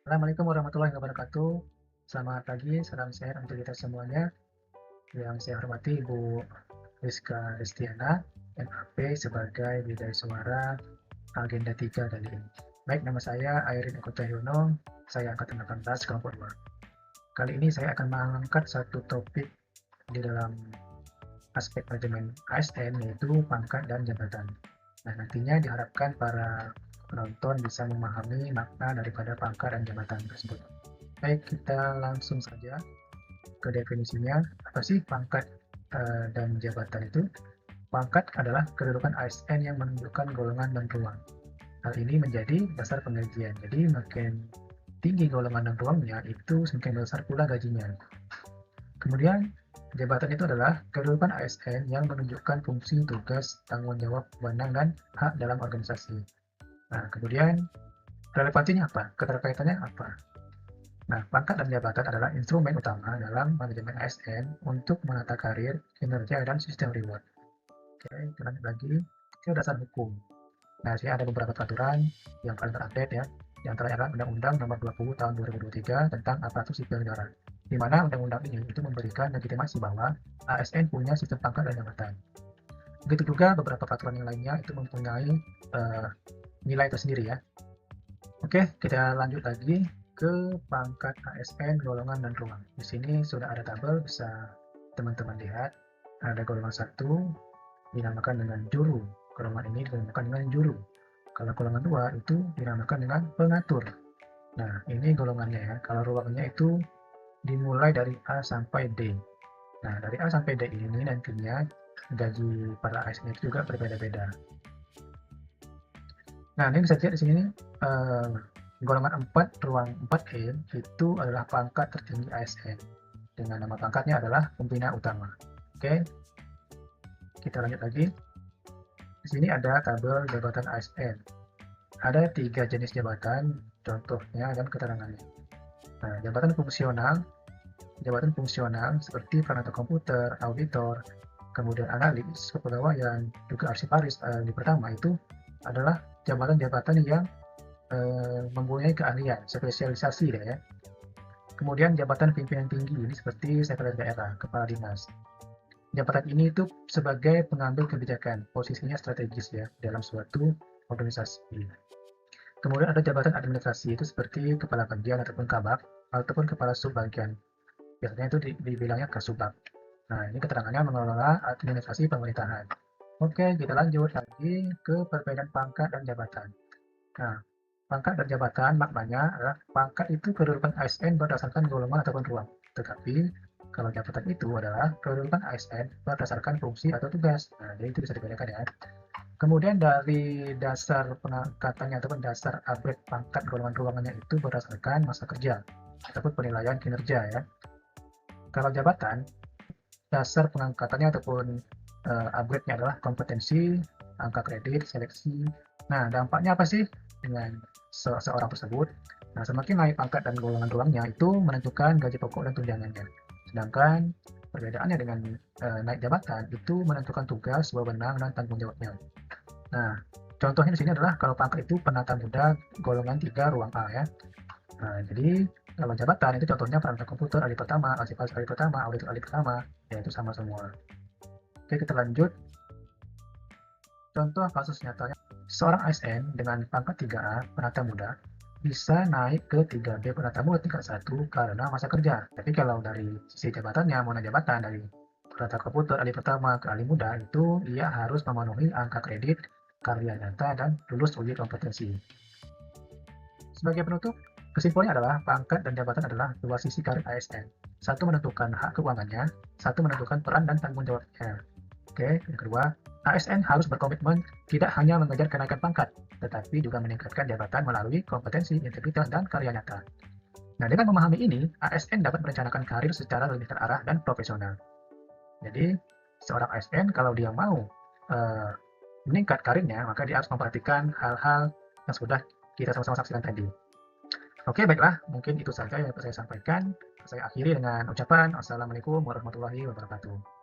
Assalamualaikum warahmatullahi wabarakatuh. Selamat pagi, salam sehat untuk kita semuanya. Yang saya hormati Ibu Rizka Restiana, MAP sebagai Bidai Suara Agenda 3 kali ini. Baik, nama saya Airin Eko Cahyono, saya angkatan 18 kelompok 2. Kali ini saya akan mengangkat satu topik di dalam aspek manajemen ASN, yaitu pangkat dan jabatan. Nah, nantinya diharapkan para penonton bisa memahami makna daripada pangkat dan jabatan tersebut. Baik, kita langsung saja ke definisinya. Apa sih pangkat dan jabatan itu? Pangkat adalah kedudukan ASN yang menunjukkan golongan dan ruang. Hal ini menjadi dasar penggajian. Jadi makin tinggi golongan dan ruangnya, itu semakin besar pula gajinya. Kemudian jabatan itu adalah kedudukan ASN yang menunjukkan fungsi, tugas, tanggung jawab, wewenang, dan hak dalam organisasi. Nah, kemudian relevansinya apa? Keterkaitannya apa? Nah, pangkat dan jabatan adalah instrumen utama dalam manajemen ASN untuk menata karir, kinerja, dan sistem reward. Oke, kita lanjut lagi ke dasar hukum. Nah, sini ada beberapa peraturan yang paling terupdate ya. Di antaranya adalah Undang-Undang Nomor 20 Tahun 2023 tentang Aparatur Sipil Negara. Di mana undang-undang ini itu memberikan legitimasi bahwa ASN punya sistem pangkat dan jabatan. Begitu juga beberapa peraturan yang lainnya itu mempunyai nilai tersendiri ya. Oke, kita lanjut lagi ke pangkat ASN, golongan, dan ruang. Di sini sudah ada tabel, bisa teman-teman lihat. Ada golongan 1 dinamakan dengan juru. Golongan ini dinamakan dengan juru. Kalau golongan 2 itu dinamakan dengan pengatur. Nah, ini golongannya ya. Kalau ruangnya itu dimulai dari A sampai D. Nah, dari A sampai D ini nantinya gaji para ASN itu juga berbeda-beda. Nah, ini bisa dilihat di sini golongan 4, ruang 4E itu adalah pangkat tertinggi ASN. Dengan nama pangkatnya adalah pembina utama. Oke, kita lanjut lagi. Di sini ada tabel jabatan ASN. Ada 3 jenis jabatan, contohnya dan keterangannya. Nah, jabatan fungsional seperti peranata komputer, auditor, kemudian analis, kepegawaian, juga arsiparis di pertama itu adalah jabatan-jabatan yang mempunyai keahlian, spesialisasi ya. Kemudian jabatan pimpinan tinggi ini seperti sekretaris daerah, kepala dinas. Jabatan ini itu sebagai pengambil kebijakan, posisinya strategis ya dalam suatu organisasi. Kemudian ada jabatan administrasi itu seperti kepala bagian ataupun kabak ataupun kepala subbagian. Biasanya itu dibilangnya kasubag. Nah, ini keterangannya mengelola administrasi pemerintahan. Oke, kita lanjut lagi ke perbedaan pangkat dan jabatan. Nah, pangkat dan jabatan maknanya adalah pangkat itu kedudukan ASN berdasarkan golongan ataupun ruang. Tetapi kalau jabatan itu adalah kedudukan ASN berdasarkan fungsi atau tugas. Nah, jadi itu bisa dibedakan ya. Kemudian dari dasar pengangkatannya ataupun dasar upgrade pangkat golongan ruangannya itu berdasarkan masa kerja ataupun penilaian kinerja ya. Kalau jabatan, dasar pengangkatannya ataupun upgrade-nya adalah kompetensi, angka kredit, seleksi. Nah, dampaknya apa sih dengan seorang tersebut? Nah, semakin naik pangkat dan golongan ruangnya itu menentukan gaji pokok dan tunjangannya. Sedangkan perbedaannya dengan naik jabatan itu menentukan tugas, wewenang, dan tanggung jawabnya. Nah, contohnya di sini adalah kalau pangkat itu penata muda golongan 3 ruang A ya. Nah, jadi kalau jabatan itu contohnya perangkat komputer alih pertama, arsiparis alih pertama, auditor alih pertama, ya itu sama semua. Oke, kita lanjut. Contoh kasus nyatanya, seorang ASN dengan pangkat 3A penata muda bisa naik ke 3B penata muda tingkat 1 karena masa kerja. Tapi kalau dari sisi jabatannya, mau naik jabatan dari penata komputer alih pertama ke alih muda, itu ia harus memenuhi angka kredit, karya nyata, dan lulus uji kompetensi. Sebagai penutup, kesimpulannya adalah pangkat dan jabatan adalah dua sisi karir ASN. Satu menentukan hak keuangannya, satu menentukan peran dan tanggung jawabnya. Oke, yang kedua, ASN harus berkomitmen tidak hanya mengejar kenaikan pangkat, tetapi juga meningkatkan jabatan melalui kompetensi, integritas, dan karya nyata. Nah, dengan memahami ini, ASN dapat merencanakan karir secara lebih terarah dan profesional. Jadi, seorang ASN kalau dia mau meningkat karirnya, maka dia harus memperhatikan hal-hal yang sudah kita sama-sama saksikan tadi. Oke, baiklah, mungkin itu saja yang dapat saya sampaikan. Saya akhiri dengan ucapan Assalamualaikum warahmatullahi wabarakatuh.